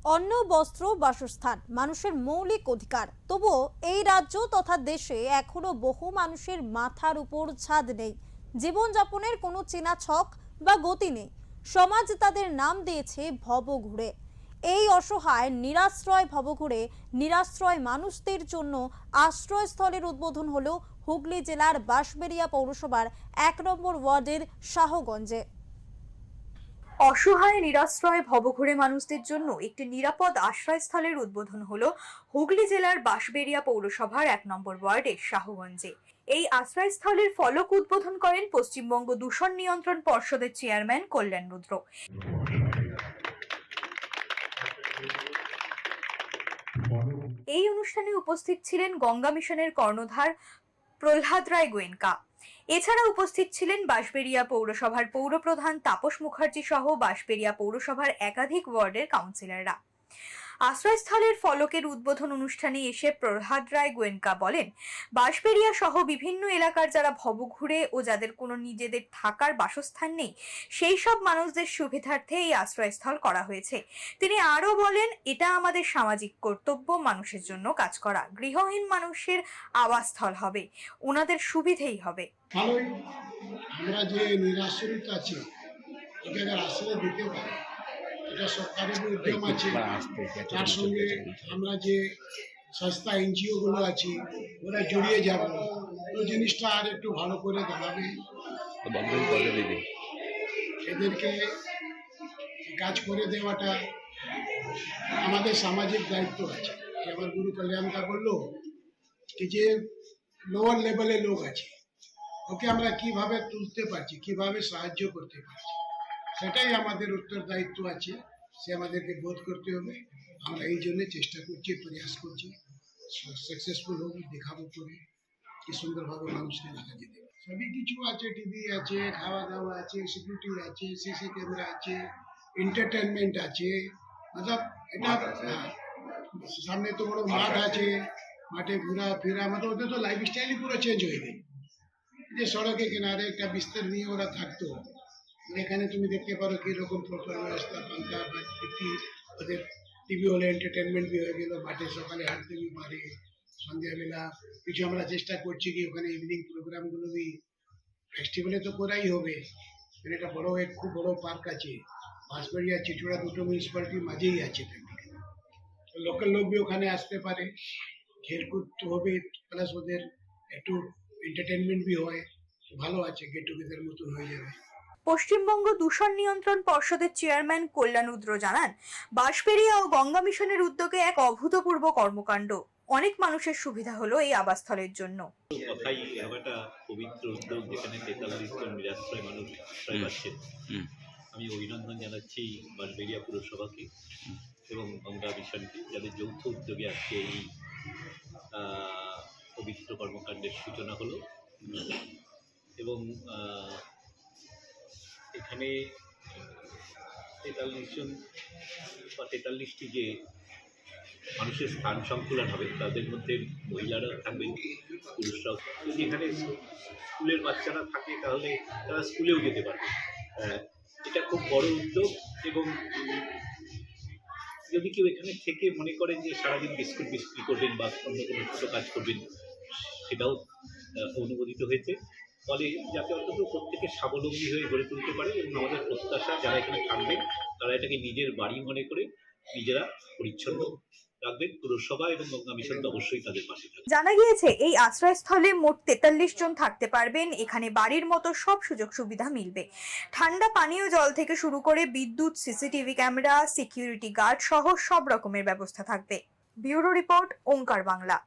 অন্ন, বস্ত্র, বাসস্থান মানুষের মৌলিক অধিকার। তবুও এই রাজ্য তথা দেশে এখনো বহু মানুষের মাথার উপর ছাদ নেই, জীবনযাপনের কোনো চেনা ছক বা গতি নেই। সমাজ তাদের নাম দিয়েছে ভবঘুরে। এই অসহায় নিরাশ্রয় ভবঘুরে নিরাশ্রয় মানুষদের জন্য আশ্রয়স্থলের উদ্বোধন হলো হুগলি জেলার বাঁশবেড়িয়া পৌরসভার ১ নম্বর ওয়ার্ডের শাহগঞ্জে। অসহায় নিরাশ্রয় ভবঘুরে মানুষদের জন্য একটি নিরাপদ আশ্রয়স্থলের উদ্বোধন হলো হুগলি জেলার বাঁশবেড়িয়া পৌরসভার ১ নম্বর ওয়ার্ডের শাহগঞ্জে। এই আশ্রয়স্থলের ফলক উদ্বোধন করেন পশ্চিমবঙ্গ দূষণ নিয়ন্ত্রণ পর্ষদের চেয়ারম্যান কল্যাণ রুদ্র। এই অনুষ্ঠানে উপস্থিত ছিলেন গঙ্গা মিশনের কর্ণধার প্রহ্লাদ রায় গোয়েঙ্কা। এছাড়া উপস্থিত ছিলেন বাঁশবেড়িয়া পৌরসভার পৌরপ্রধান তাপস মুখার্জি সহ বাঁশবেড়িয়া পৌরসভার একাধিক ওয়ার্ডের কাউন্সিলররা। আশ্রয়স্থলের ফলকের উদ্বোধন অনুষ্ঠানে এসে প্রহ্লাদ রায় গোয়েঙ্কা বলেন, বাঁশবেড়িয়া সহ বিভিন্ন এলাকার যারা ভবঘুরে ও যাদের কোনো নিজেদের থাকার বাসস্থান নেই, সেই সব মানুষদের সুবিধার্থে এই আশ্রয়স্থল করা হয়েছে। তিনি আরও বলেন, এটা আমাদের সামাজিক কর্তব্য মানুষের জন্য কাজ করা। গৃহহীন মানুষের আবাসস্থল হবে, ওনাদের সুবিধেই হবে। ভালোই, আমরা যে নিরাশ্রিত আছি এটাকে আশ্রয় দিতে পারি, এটা সরকারের উদ্যম আছে। তার সঙ্গে আমরা যে সংস্থা এনজিও গুলো আছি ওরা জড়িয়ে যাবে, ওই জিনিসটা আর একটু ভালো করে দাঁড়াবে। এদেরকে কাজ করে দেওয়াটা আমাদের সামাজিক দায়িত্ব আছে। আমার গুরু কল্যাণটা বললো কি যে লোয়ার লেভেলে লোক আছে, ওকে আমরা কিভাবে তুলতে পারছি, কিভাবে সাহায্য করতে পারছি, সেটাই আমাদের উত্তরদায়িত্ব আছে। সে আমাদেরকে বোধ করতে হবে। আমরা এই জন্য চেষ্টা করছি, প্রয়াস করছি, সাকসেসফুল হোক, দেখাবো করে কি সুন্দরভাবে মানুষকে দেখা যেতে পারে। সবই কিছু আছে, টিভি আছে, খাওয়া দাওয়া আছে, সিকিউরিটি আছে, সিসি ক্যামেরা আছে, এন্টারটেনমেন্ট আছে। মতলব এটা সামনে তো বড় মাঠ আছে, মাঠে ঘোরা ফেরা, মতলব ওদের তো লাইফস্টাইলই পুরো চেঞ্জ হয়ে গেল। যে সড়কের কিনারে একটা বিস্তার নিয়ে ওরা থাকতো, এখানে তুমি দেখতে পারো কিরকম প্রপার ব্যবস্থা, পাঙ্খা বা ওদের টিভি হলে এন্টারটেনমেন্ট বি হয়ে গেল, মাঠে সকালে হাঁটতে বি পারে, সন্ধ্যাবেলা কিছু আমরা চেষ্টা করছি কি ওখানে ইভিনিং প্রোগ্রামগুলো বি ফেস্টিভ্যালে তো করাই হবে। এটা বড় এক খুব বড় পার্ক আছে, বাঁশবেড়িয়া চিচুড়া দুটো মিউনিসিপ্যালিটির মাঝেই আছে। লোকাল লোক বি ওখানে আসতে পারে, খেলকুদ হবে, প্লাস ওদের একটু এন্টারটেনমেন্ট বি হয়, ভালো আছে, গেট টুগেদার মতন হয়ে যাবে। পশ্চিমবঙ্গ দূষণ নিয়ন্ত্রণ পর্ষদের চেয়ারম্যান কল্যাণ রুদ্র জানান, বাঁশবেড়িয়া ও গঙ্গা মিশনের উদ্যোগে এক অভূতপূর্ব কর্মকাণ্ড। অনেক মানুষের সুবিধা হলো এই আবাসস্থলের জন্য। কথাই একটা পবিত্র উদ্যোগ, যেখানে 43 জন নিরাশ্রয় মানুষ আশ্রয় পাচ্ছেন। আমি অভিনন্দন জানাচ্ছি বাঁশবেড়িয়া পুরসভাকে এবং গঙ্গা মিশনকে, যাদের যৌথ উদ্যোগে আজকে এই পবিত্র কর্মকাণ্ডের সূচনা হলো। এবং এখানে 43 জন বা 43টি যে মানুষের স্থান সংকুলন হবে, তাদের মধ্যে মহিলারা থাকবেন, পুরুষরাও। যদি এখানে স্কুলের বাচ্চারা থাকে তাহলে তারা স্কুলেও যেতে পারবে। এটা খুব বড় উদ্যোগ। এবং যদি কেউ এখানে থেকে মনে করেন যে সারাদিন বিস্কুট বিক্রি করবেন বা অন্য কোনো ছোটো কাজ করবেন, সেটাও অনুমোদিত হয়েছে। ফলে যাতে অন্তত প্রত্যেকে স্বাবলম্বী হয়ে গড়ে তুলতে পারে। এবং আমাদের প্রত্যাশা, যারা এখানে থাকবেন তারা এটাকে নিজের বাড়ি মনে করে নিজেরা পরিচ্ছন্ন রাখবেন। পুরসভা এবং গঙ্গা মিশন তো অবশ্যই তাদের পাশে থাকবে। জানা গিয়েছে এই আশ্রয়স্থলে মোট 43 জন থাকতে পারবেন। এখানে বাড়ির মতো সব সুযোগ সুবিধা মিলবে। ঠান্ডা পানীয় জল থেকে শুরু করে বিদ্যুৎ, সিসিটিভি ক্যামেরা, সিকিউরিটি গার্ড সহ সব রকমের ব্যবস্থা থাকবে। ব্যুরো রিপোর্ট, ওঙ্কার বাংলা।